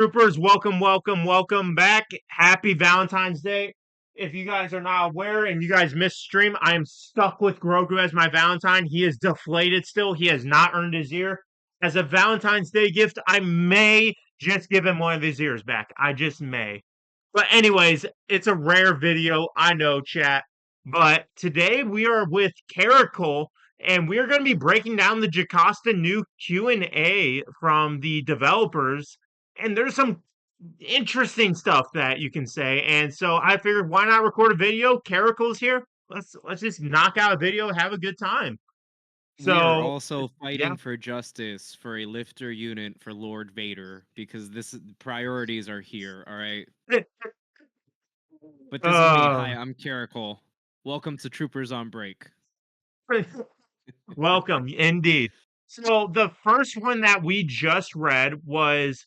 Troopers, welcome back. Happy Valentine's Day. If you guys are not aware and you guys missed stream, I am stuck with Grogu as my Valentine. He is deflated still. He has not earned his ear. As a Valentine's Day gift, I may just give him one of his ears back. I just may. But anyways, it's a rare video. I know, chat. But today we are with Kerrikal, and we are going to be breaking down the Jocasta new Q&A from the developers, and there's some interesting stuff that you can say. And so I figured, why not record a video? Kerrikal's here. Let's just knock out a video, have a good time. We are So also yeah. fighting for justice for a lifter unit for Lord Vader because priorities are here, all right? But this is me. Hi, uh, I'm Kerrikal. Welcome to Troopers on Break. welcome indeed. So the first one that we just read was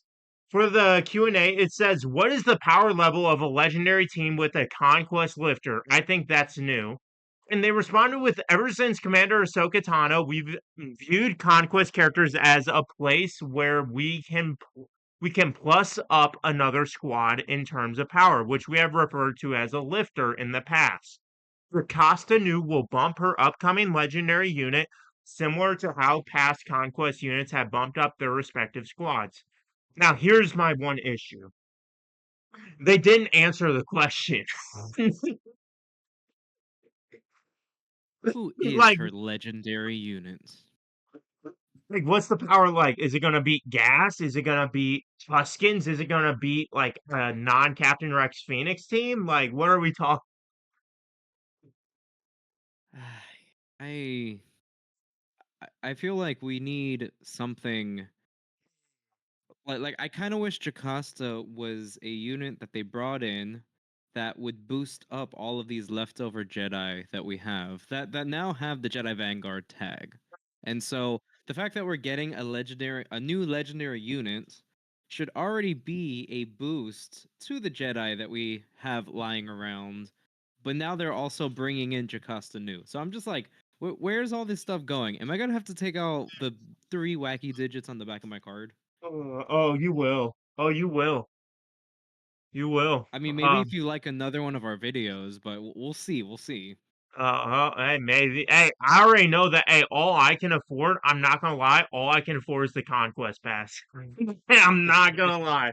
for the Q&A. It says, what is the power level of a legendary team with a conquest lifter? I think that's new. And they responded with, ever since Commander Ahsoka Tano, we've viewed conquest characters as a place where we can plus up another squad in terms of power, which we have referred to as a lifter in the past. Jocasta Nu will bump her upcoming legendary unit similar to how past conquest units have bumped up their respective squads. Now, here's my one issue. They didn't answer the question. Who is like her legendary unit? like what's the power like? Is it gonna beat gas? Is it gonna beat Tuskens? Is it gonna beat like a non-Captain Rex Phoenix team? Like what are we talking? I I feel like we need something like I kind of wish Jocasta was a unit that they brought in that would boost up all of these leftover Jedi that we have that now have the Jedi Vanguard tag. And so the fact that we're getting a new legendary unit should already be a boost to the Jedi that we have lying around. But now they're also bringing in Jocasta new. So I'm just like, where's all this stuff going? Am I gonna have to take out the three wacky digits on the back of my card? Oh, you will. Oh, you will. You will. I mean, maybe if you like another one of our videos, but we'll see. We'll see. Hey, maybe. Hey, I already know that. Hey, all I can afford, I'm not gonna lie, all I can afford is the Conquest Pass. I'm not gonna lie.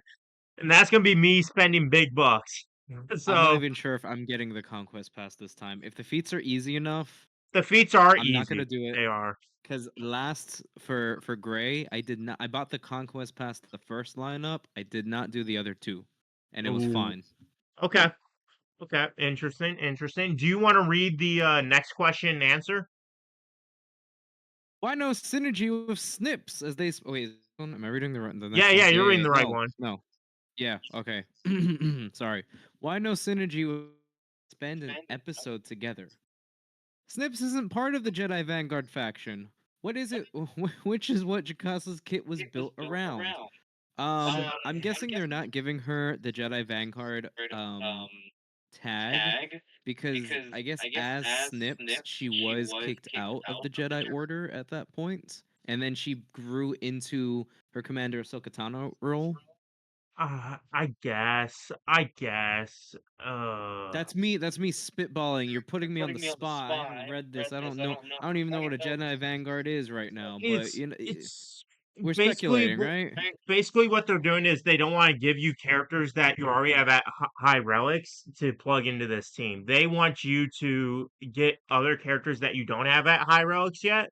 And that's gonna be me spending big bucks. I'm not So even sure if I'm getting the conquest pass this time. If the feats are easy enough, the feats are I'm not gonna easy. do it. They are. Because last for Gray, I did not. I bought the conquest pass the first lineup. I did not do the other two, and it was Ooh. fine. Okay. Okay. Interesting. Interesting. Do you want to read the next question and answer? Why no synergy with Snips as they? Wait, am I reading the Yeah, next yeah, one? Yeah, you're yeah, reading yeah. the right No, one. no. Yeah, okay. Sorry. Why no synergy with spend an episode together? Snips isn't part of the Jedi Vanguard faction. What is it? Which is what Jacasa's kit was built around. I'm guessing they're not giving her the Jedi Vanguard tag because I guess as Snips she was kicked out of the Jedi Order at that point, and then she grew into her Commander Ahsoka Tano role. I guess. I guess. That's me spitballing. You're putting me on the spot. I haven't read this. I don't know. I don't even know what a Jedi Vanguard is right now. But It's you know, it's we're basically speculating, right? basically what they're doing is they don't want to give you characters that you already have at high relics to plug into this team. They want you to get other characters that you don't have at high relics yet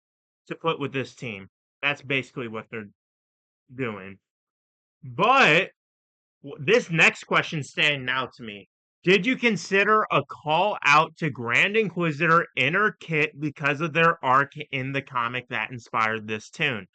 to put with this team. That's basically what they're doing. But this next question standing out to me. Did you consider a call out to Grand Inquisitor Inner Kit because of their arc in the comic that inspired this tune?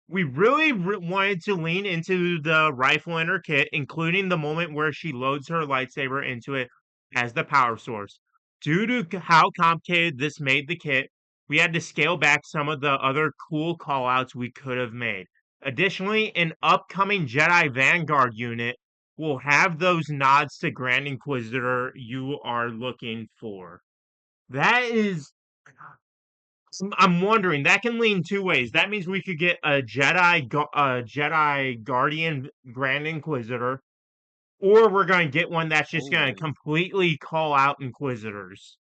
We really wanted to lean into the rifle in her kit, including the moment where she loads her lightsaber into it as the power source. Due to how complicated this made the kit, we had to scale back some of the other cool callouts we could have made. Additionally, an upcoming Jedi Vanguard unit will have those nods to Grand Inquisitor you are looking for. That is I'm wondering that can lean two ways. That means we could get a Jedi Guardian Grand Inquisitor, or we're going to get one that's just going to Oh. completely call out Inquisitors.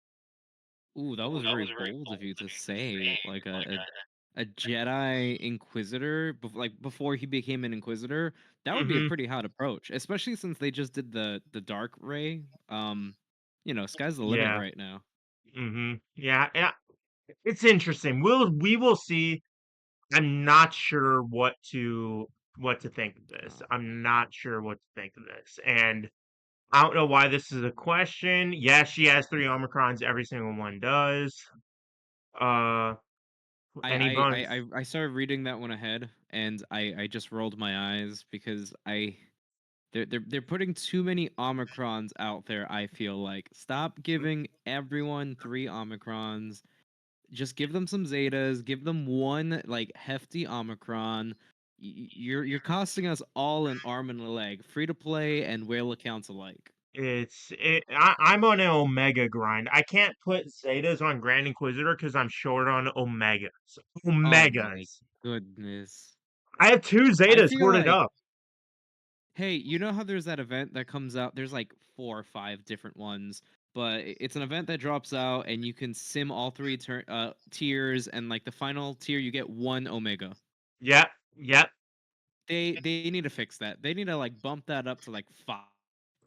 Ooh, that was very bold of you to say, like, a Jedi Inquisitor, before he became an Inquisitor. That would be a Hmm. pretty hot approach, especially since they just did the Dark Ray. Sky's the limit Yeah. right now. Yeah. Yeah. It's interesting. We will see. I'm not sure what to think of this. Uh, I'm not sure what to think of this. And I don't know why this is a question. Yes, she has three Omicrons. Every single one does. Uh, any bonus? I started reading that one ahead, and I just rolled my eyes because they're putting too many Omicrons out there. I feel like stop giving everyone three Omicrons. Just give them some Zetas. Give them one like hefty Omicron. You're costing us all an arm and a leg, free to play and whale accounts alike. I'm on an Omega grind. I can't put Zetas on Grand Inquisitor because I'm short on Omegas. Oh my Omegas. goodness. I have two I Zetas feel hoarded like, up. hey, you know how there's that event that comes out? There's like four or five different ones, but it's an event that drops out, and you can sim all three tiers, and like the final tier, you get one Omega. Yep, yep. They need to fix that. They need to like bump that up to like five.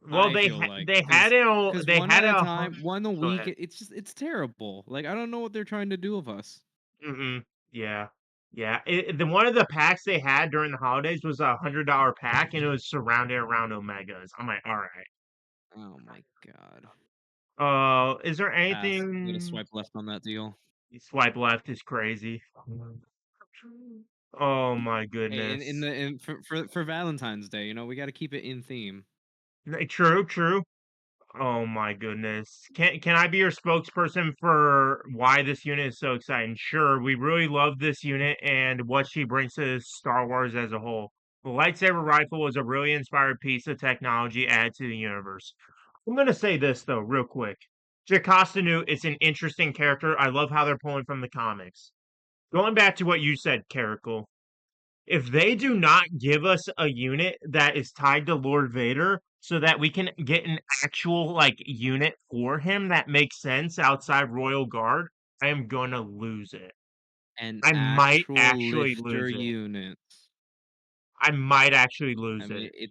Well, I feel like because they one had at it. a time, one a Go week, ahead. it's terrible. Like I don't know what they're trying to do with us. Hmm. Yeah, yeah. The one of the packs they had during the holidays was $100 pack, and it was surrounded around Omegas. I'm like, all right. Oh my god. Is there Pass. I'm gonna anything? swipe left on that deal. Swipe left is crazy. Oh my Hey, goodness. for Valentine's Day, we got to keep it in theme. True, true. Oh my goodness. Can I be your spokesperson for why this unit is so exciting? Sure, we really love this unit and what she brings to Star Wars as a whole. The lightsaber rifle was a really inspired piece of technology added to the universe. I'm gonna say this though, real quick. Jocasta is an interesting character. I love how they're pulling from the comics. Going back to what you said, Kerrikal, if they do not give us a unit that is tied to Lord Vader so that we can get an actual like unit for him that makes sense outside Royal Guard, I am gonna lose it. An I might actual actually lifter lose it. unit. I might actually I lose mean, it.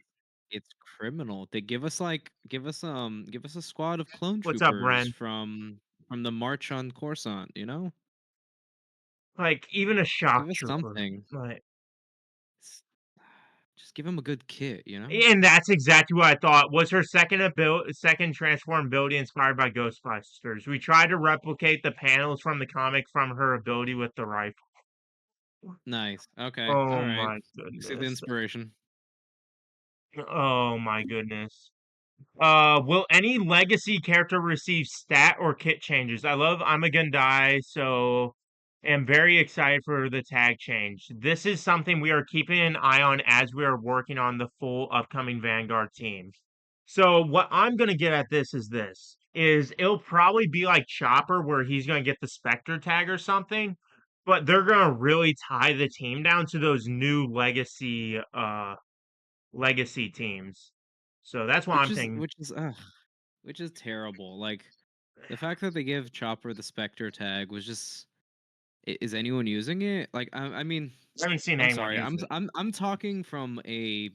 it's criminal. They give us a squad of clone What's up, troopers Ren? from the March on Coruscant. Like even a shock Give us trooper. something. Like S- Just give him a good kit. and that's exactly what I thought. Was her second transform ability inspired by Ghostbusters? We tried to replicate the panels from the comic from her ability with the rifle. Nice. Okay. All Oh right. my You see the goodness. inspiration. Oh my goodness. Will any legacy character receive stat or kit changes? I love I'm a Gundai, so am very excited for the tag change. This is something we are keeping an eye on as we are working on the full upcoming Vanguard team. So what I'm gonna get at this is it'll probably be like Chopper where he's gonna get the Spectre tag or something, but they're gonna really tie the team down to those new legacy teams. So that's why Which I'm is thinking. which is ugh, which is terrible. Like the fact that they give Chopper the Spectre tag was just is anyone using it? Like I mean, I haven't seen I'm anyone sorry. use it. I'm talking from an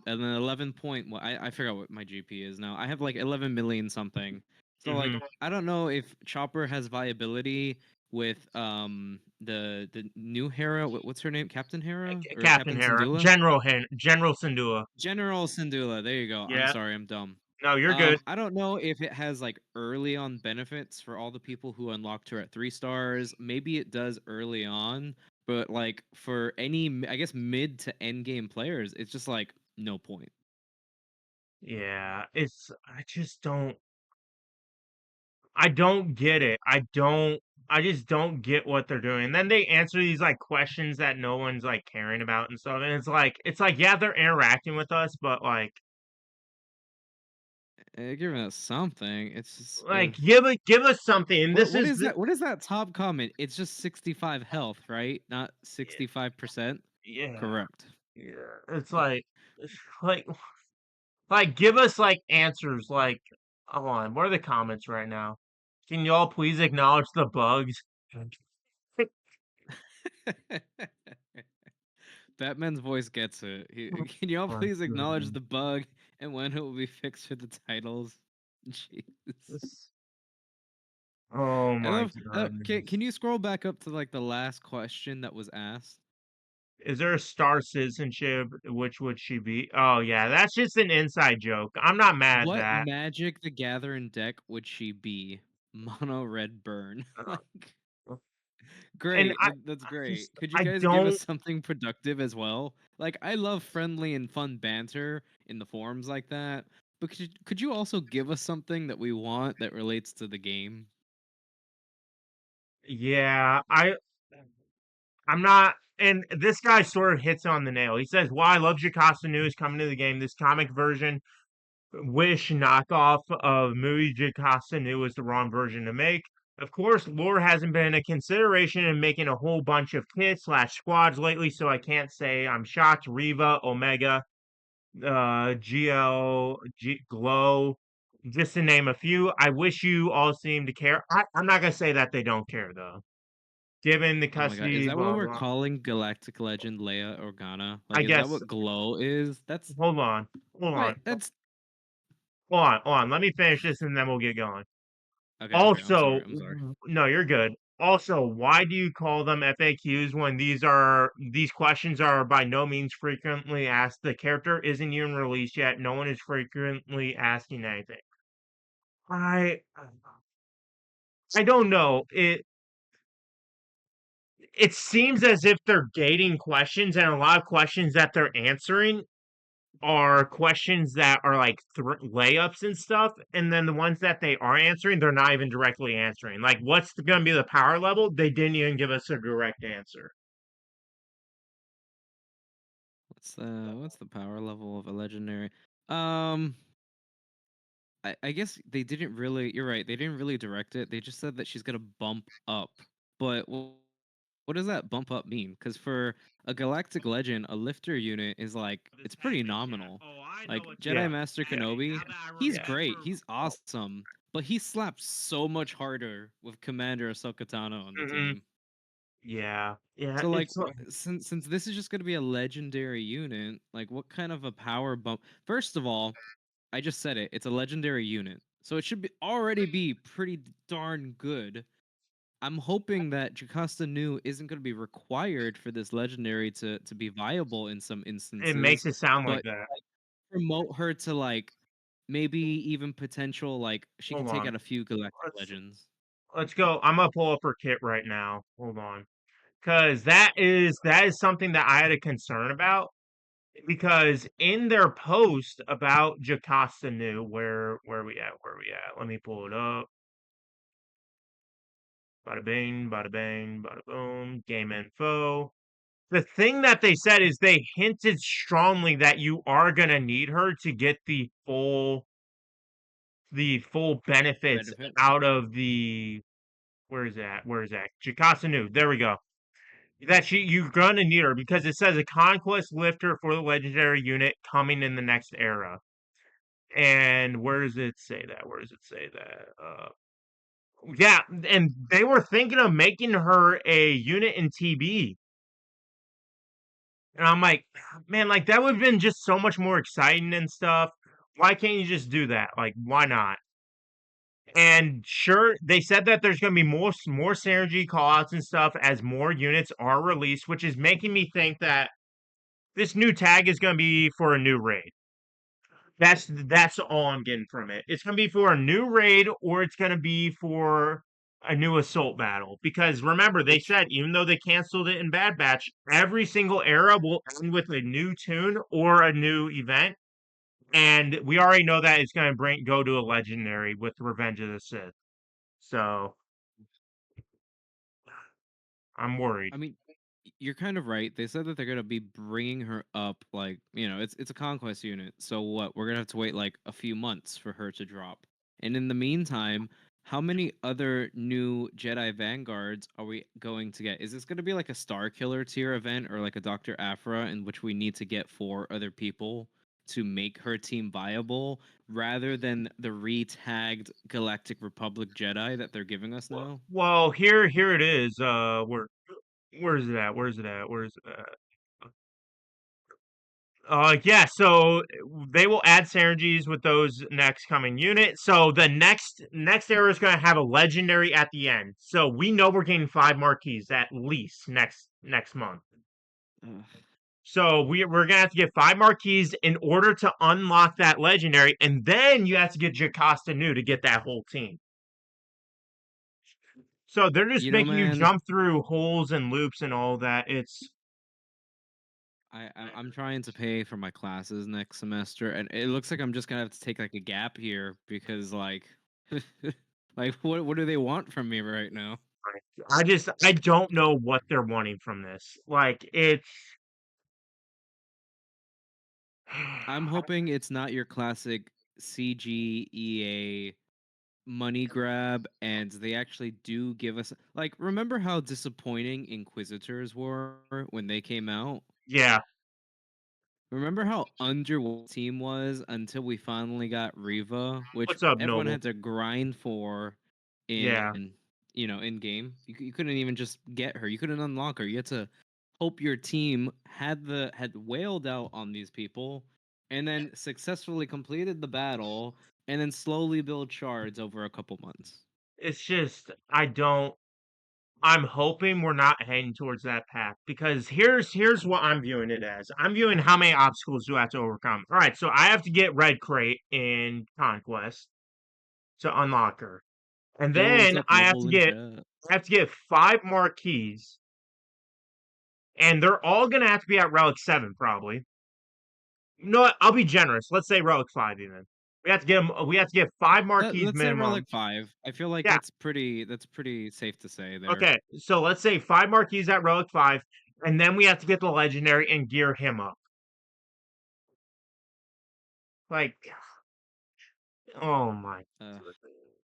11 point. Well, I forgot what my GP is now. I have like 11 million something. So Hmm. like I don't know if Chopper has viability with the new Hera. What's her name? Captain Hera or Captain Captain Hera, Syndulla? General Syndulla. General Syndulla. There you go. I'm Yeah, sorry, I'm dumb. no, you're good. I don't know if it has like early on benefits for all the people who unlocked her at 3 stars. Maybe it does early on, but like for any, I guess mid to end game players, it's just like no point. Yeah, I don't get it. I just don't get what they're doing. And then they answer these like questions that no one's like caring about and stuff. And it's like yeah, they're interacting with us, but like giving us something. It's just Like, give us something. And this what is is that? What is that top comment? It's just 65 health, right? Not yeah, 65%. yeah, Correct. yeah. It's like give us like answers. Like, hold on, what are the comments right now? Can y'all please acknowledge the bugs? Batman's voice gets it. Can you all Oh, please acknowledge goodness. the bug and when it will be fixed for the titles? Jeez. Oh I my love. goodness. Can you scroll back up to like the last question that was asked? Is there a star citizenship? Which would she be? Oh yeah, that's just an inside joke. I'm not mad at What that. Magic the Gathering deck would she be? Mono red burn. Uh, Like and great. That's I great. just Could you I guys give us don't. something productive as well? Like I love friendly and fun banter in the forums like that. But could you also give us something that we want that relates to the game? Yeah, I'm not. And this guy sort of hits on the nail. He says, "Well, I love Jocasta News coming to the game. This comic version, Wish knockoff of movie Jocasta New was the wrong version to make. Of course, lore hasn't been a consideration in making a whole bunch of kits slash squads lately, so I can't say I'm shocked. Riva, Omega, Glow, just to name a few. I wish you all seem to care. I'm not gonna say that they don't care though. Given the Oh my god, is custody, that what blah we're blah. calling Galactic Legend Leia Organa? I Like, is that guess. what glow is? That's Hold on, hold right. on, That's hold on. Let me finish this and then we'll get going. okay. Okay, I'm sorry. Also, I'm sorry. no, you're good. Also, why do you call them FAQs when these questions are by no means frequently asked? The character isn't even released yet. No one is frequently asking anything. I I don't know. It seems as if they're gating questions, and a lot of questions that they're answering are questions that are like layups and stuff, and then the ones that they are answering, they're not even directly answering. Like, what's going to be the power level? They didn't even give us a direct answer. What's the power level of a legendary? Um, I guess they didn't really. You're right. They didn't really direct it. They just said that she's gonna bump up. But what does that bump up mean? Because for a Galactic Legend, a lifter unit is like This it's pretty admin chat. nominal. Oh, I know Like what you Jedi mean. Master Yeah. Kenobi, Now that I he's great. remember. He's Oh, awesome. But he slaps so much harder with Commander Ahsoka Tano on the mhm. team. Yeah, yeah. So like since this is just gonna be a legendary unit, like what kind of a power bump? First of all, I just said it. It's a legendary unit, so it should be already be pretty darn good. I'm hoping that Jocasta Nu isn't going to be required for this legendary to be viable in some it instances, makes it sound like but that. like promote her to like maybe even potential like she can Hold take on. out a few galactic Let's legends. let's go. I'm gonna pull up her kit right now. Hold on, because that is something that I had a concern about. Because in their post about Jocasta Nu, where we at? Where we at? Let me pull it up. Bada bing, bada bang, bada boom. Game info. The thing that they said is they hinted strongly that you are gonna need her to get the full benefits Benefit. out of the where is that? Where is that? Jocasta Nu. There we go. That you're gonna need her because it says a conquest lifter for the legendary unit coming in the next era. And where does it say that? Where does it say that? Yeah, and they were thinking of making her a unit in TB. And I'm like, man, like that would have been just so much more exciting and stuff. Why can't you just do that? Like, why not? And sure, they said that there's going to be more synergy callouts and stuff as more units are released, which is making me think that this new tag is going to be for a new raid. That's all I'm getting from it. It's going to be for a new raid or it's going to be for a new assault battle. Because remember, they Which said even though they canceled it in Bad Batch, every single era will end with a new tune or a new event. And we already know that it's going to go to a legendary with Revenge of the Sith. So I'm worried. I mean, you're kind of right. They said that they're gonna be bringing her up, like, it's a conquest unit. So what? We're gonna have to wait like a few months for her to drop. And in the meantime, how many other new Jedi Vanguards are we going to get? Is this gonna be like a Star Killer tier event or like a Doctor Aphra in which we need to get four other people to make her team viable rather than the re-tagged Galactic Republic Jedi that they're giving us now? Well, here it is. Where's it at? Where's it at? Where's it at? Yeah, so they will add synergies with those next coming units. So the next era is going to have a legendary at the end. So we know we're getting 5 marquees at least next month. Ugh. So we're gonna have to get 5 marquees in order to unlock that legendary, and then you have to get Jocasta new to get that whole team. So they're just You know, making you man, jump through holes and loops and all that. It's I'm trying to pay for my classes next semester, and it looks like I'm just gonna have to take like a gap here because like what do they want from me right now? I don't know what they're wanting from this. Like it's I'm hoping it's not your classic CGEA money grab, and they actually do give us like remember how disappointing Inquisitors were when they came out? yeah. Remember how underwhelming the team was until we finally got Riva, which What's up, everyone Noble? had to grind for Yeah. in in game. You couldn't even just get her. You couldn't unlock her. You had to hope your team had wailed out on these people, and then successfully completed the battle, and then slowly build shards over a couple months. It's just I don't I'm hoping we're not heading towards that path because here's what I'm viewing it as. I'm viewing how many obstacles do I have to overcome. All right, so I have to get Red Crate in Conquest to unlock her, and Yo, what's then up, Noble in chat? I have to get 5 marquees, and they're all gonna have to be at Relic 7 probably. No, I'll be generous. Let's say Relic 5 even. We have to get them. We have to get 5 marquees Let's say minimum. Relic 5. I feel like Yeah. that's pretty safe to say there. Okay. So let's say 5 marquees at Relic 5, and then we have to get the legendary and gear him up. Like, oh my Uh, goodness.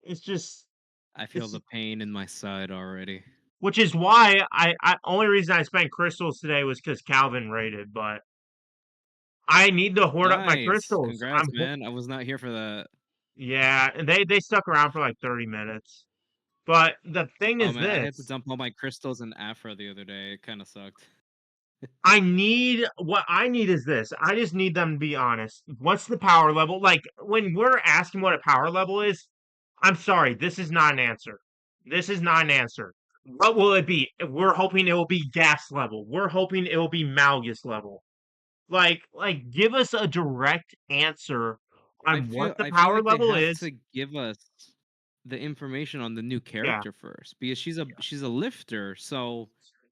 It's just I feel it's the pain in my side already. which is why I only reason I spent crystals today was because Calvin raided, but I need to hoard up my Nice. crystals. Congrats, man. I was not here for that. Yeah, and they stuck around for like 30 minutes. But the thing Oh is man, I had to this. dump all my crystals in Afra the other day. It kind of sucked. What I need is this. I just need them to be honest. What's the power level? Like when we're asking what a power level is, I'm sorry, this is not an answer. This is not an answer. What will it be? We're hoping it will be gas level. We're hoping it will be Malgus level. Like give us a direct answer I on what feel the I feel power like they level have is. to give us the information on the new Yeah. character first because she's a lifter. So,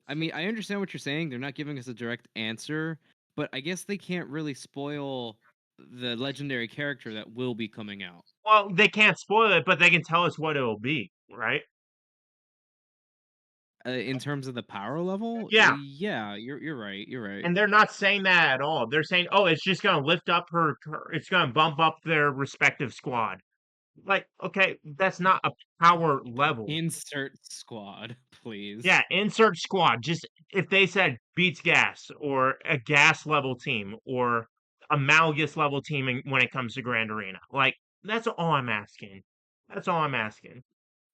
I mean, I understand what you're saying. They're not giving us a direct answer, but I guess they can't really spoil the legendary character that will be coming out. Well, they can't spoil it, but they can tell us what it'll be, right? In terms of the power level, Yeah. yeah, you're right. You're right. And they're not saying that at all. They're saying, "Oh, it's just going to lift up it's going to bump up their respective squad." Like, okay, that's not a power level. Insert squad, Yeah, please. insert squad. Just if they said beats gas or a gas level team or a Malgus level team when it comes to Grand Arena. Like, that's all I'm asking. That's all I'm asking.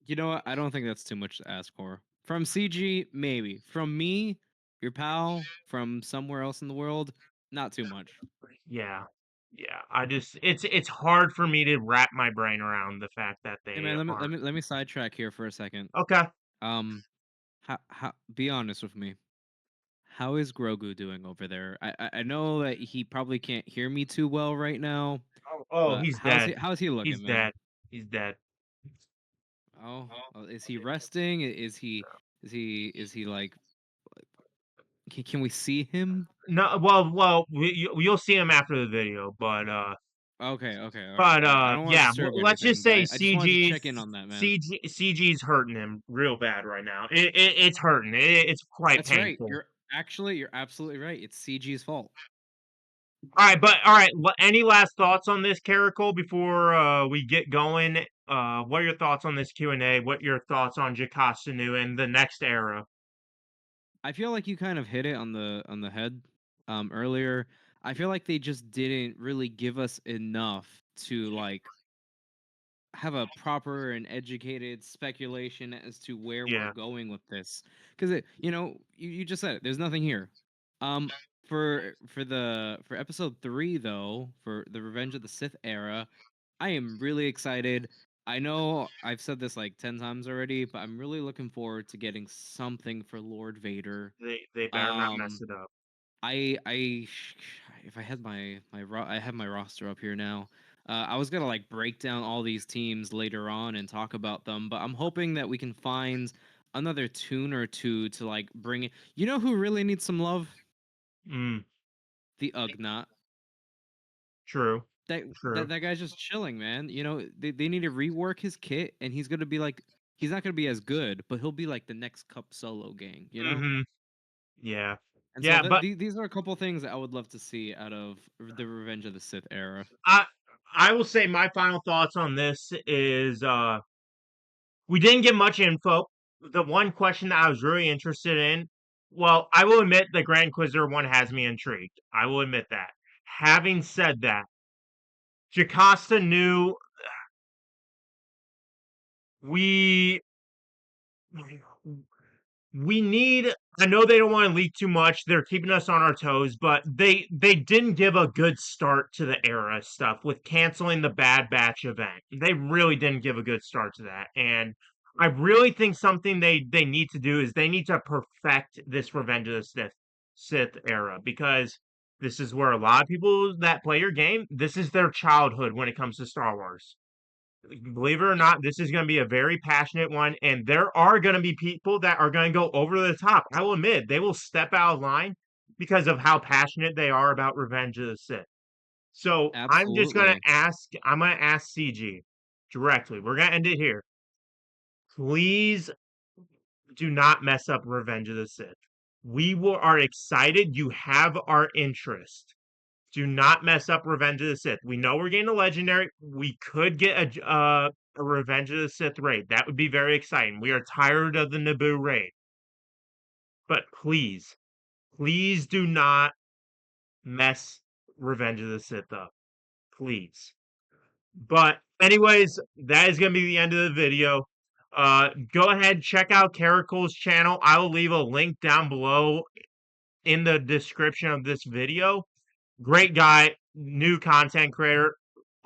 You know what? I don't think that's too much to ask for. From CG, maybe. From me, your pal from somewhere else in the world, not too much. Yeah. Yeah, I just it's hard for me to wrap my brain around the fact that Hey they man, aren't. let me sidetrack here for a second. Okay. Um, how be honest with me. How is Grogu doing over there? I know that he probably can't hear me too well right now, Oh, but he's dead. how's he looking, He's man? dead. He's dead. Oh, is he resting? Is he like can we see him? No, well, you'll see him after the video, Okay, okay, all right, all right. I don't want to yeah, disturb let's just anything, but say I just wanted to check in on that, man. CG's hurting him real bad right now. It's hurting. It's quite That's right. painful. Actually, you're absolutely right. It's CG's fault. All right. Any last thoughts on this, Kerrikal, before we get going? What are your thoughts on this Q&A? What are your thoughts on Jocasta Nu and the next era? I feel like you kind of hit it on the head earlier. I feel like they just didn't really give us enough to like have a proper and educated speculation as to where we're Yeah, going with this. Because you just said it. There's nothing here. Um, for episode 3 though, for the Revenge of the Sith era, I am really excited. I know I've said this like 10 times already, but I'm really looking forward to getting something for Lord Vader. they better not mess Um, it up. I if I had I have my roster up here now. I was gonna like break down all these teams later on and talk about them, but I'm hoping that we can find another tune or two to like bring it. You know who really needs some love? Mm, The Ugnaught. true, That true. that guy's just chilling, man. They need to rework his kit, and he's gonna be like he's not gonna be as good, but he'll be like the next Cup solo gang. Hmm. Yeah, And so yeah. But these are a couple things that I would love to see out of the Revenge of the Sith era. I I will say my final thoughts on this is we didn't get much info. The one question that I was really interested in, well, I will admit the Grand Inquisitor one has me intrigued. I will admit that. Having said that, Jocasta knew we we need. I know they don't want to leak too much. They're keeping us on our toes, but they didn't give a good start to the era stuff with canceling the Bad Batch event. They really didn't give a good start to that, and I really think something they need to do is they need to perfect this Revenge of the Sith era, because this is where a lot of people that play your game, this is their childhood when it comes to Star Wars. Believe it or not, this is going to be a very passionate one, and there are going to be people that are going to go over the top. I will admit, they will step out of line because of how passionate they are about Revenge of the Sith. So Absolutely. I'm going to ask CG directly. We're going to end it here. Please do not mess up Revenge of the Sith. Are excited. You have our interest. Do not mess up Revenge of the Sith. We know we're getting a legendary. We could get a Revenge of the Sith raid. That would be very exciting. We are tired of the Naboo raid. But please, please do not mess Revenge of the Sith up. Please. But anyways, that is going to be the end of the video. Go ahead, check out Kerrikal's channel. I will leave a link down below in the description of this video. Great guy, new content creator,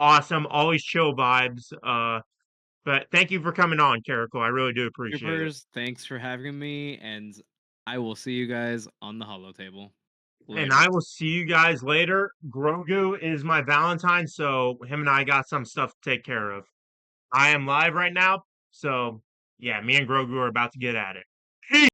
awesome, always chill vibes. But thank you for coming on, Kerrikal. I really do appreciate it. Troopers, thanks for having me, and I will see you guys on the holo table And later. I will see you guys later. Grogu is my Valentine, so him and I got some stuff to take care of. I am live right now, so yeah, me and Grogu are about to get at it. Peace.